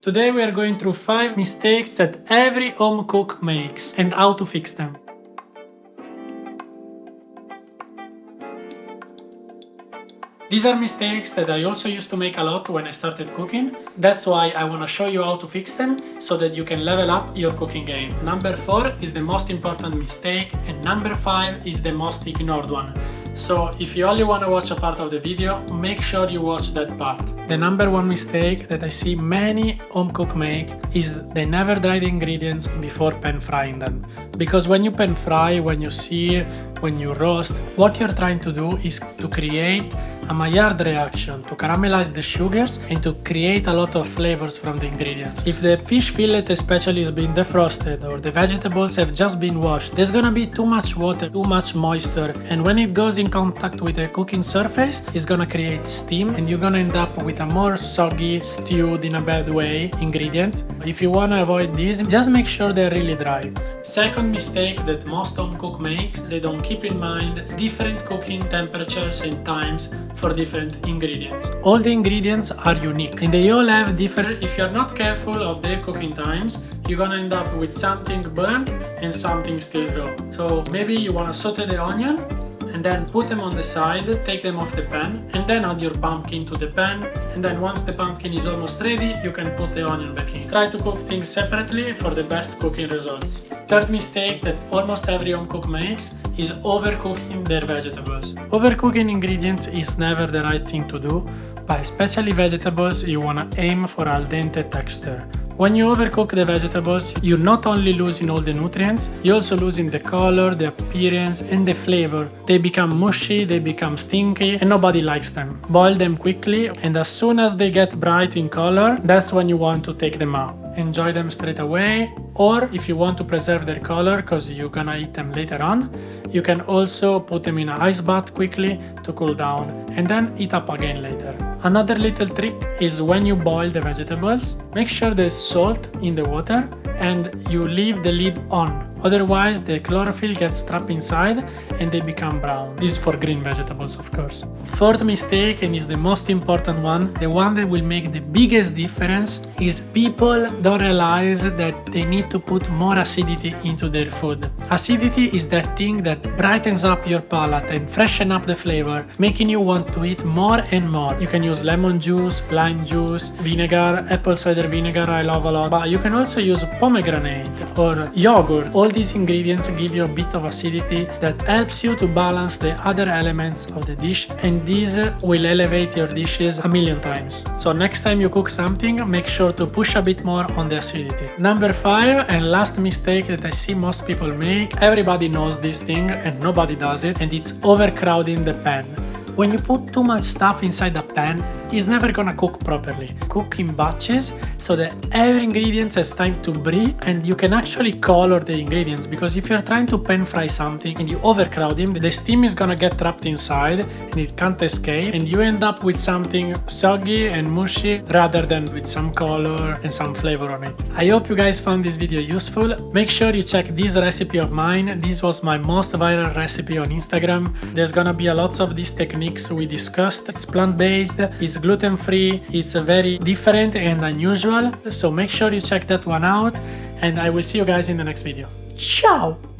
Today we are going through 5 mistakes that every home cook makes and how to fix them. These are mistakes that I also used to make a lot when I started cooking. That's why I want to show you how to fix them so that you can level up your cooking game. Number 4 is the most important mistake and number 5 is the most ignored one. So if you only want to watch a part of the video, make sure you watch that part. The number 1 mistake that I see many home cook make is they never dry the ingredients before pan frying them. Because when you pan fry, when you sear, when you roast, what you're trying to do is to create a Maillard reaction to caramelize the sugars and to create a lot of flavors from the ingredients. If the fish fillet especially has been defrosted or the vegetables have just been washed, there's gonna be too much water, too much moisture, and when it goes in contact with the cooking surface, it's gonna create steam and you're gonna end up with a more soggy, stewed in a bad way ingredient. If you wanna avoid this, just make sure they're really dry. Second mistake that most home cook makes, they don't keep in mind different cooking temperatures and times for different ingredients. All the ingredients are unique and they all have different. If you're not careful of their cooking times, you're gonna end up with something burnt and something still raw. So maybe you wanna saute the onion and then put them on the side, take them off the pan, and then add your pumpkin to the pan, and then once the pumpkin is almost ready, you can put the onion back in. Try to cook things separately for the best cooking results. Third mistake that almost every home cook makes is overcooking their vegetables. Overcooking ingredients is never the right thing to do, but especially vegetables, you wanna aim for al dente texture. When you overcook the vegetables, you're not only losing all the nutrients, you're also losing the color, the appearance, and the flavor. They become mushy, they become stinky, and nobody likes them. Boil them quickly, and as soon as they get bright in color, that's when you want to take them out. Enjoy them straight away, or if you want to preserve their color because you're gonna eat them later on, you can also put them in an ice bath quickly to cool down and then eat up again later. Another little trick is when you boil the vegetables, make sure there's salt in the water and you leave the lid on. Otherwise, the chlorophyll gets trapped inside and they become brown. This is for green vegetables, of course. Fourth mistake, and is the most important one, the one that will make the biggest difference, is people don't realize that they need to put more acidity into their food. Acidity is that thing that brightens up your palate and freshen up the flavor, making you want to eat more and more. You can use lemon juice, lime juice, vinegar, apple cider vinegar I love a lot, but you can also use pomegranate or yogurt. All these ingredients give you a bit of acidity that helps you to balance the other elements of the dish, and this will elevate your dishes a million times. So next time you cook something, make sure to push a bit more on the acidity. Number 5 and last mistake that I see most people make, everybody knows this thing and nobody does it, and it's overcrowding the pan. When you put too much stuff inside a pan, it's never gonna cook properly. Cook in batches so that every ingredient has time to breathe and you can actually color the ingredients, because if you're trying to pan fry something and you overcrowd them, the steam is gonna get trapped inside and it can't escape and you end up with something soggy and mushy rather than with some color and some flavor on it. I hope you guys found this video useful. Make sure you check this recipe of mine. This was my most viral recipe on Instagram. There's gonna be a lots of these techniques we discussed. It's plant-based, it's gluten-free, it's very different and unusual, so make sure you check that one out and I will see you guys in the next video. Ciao!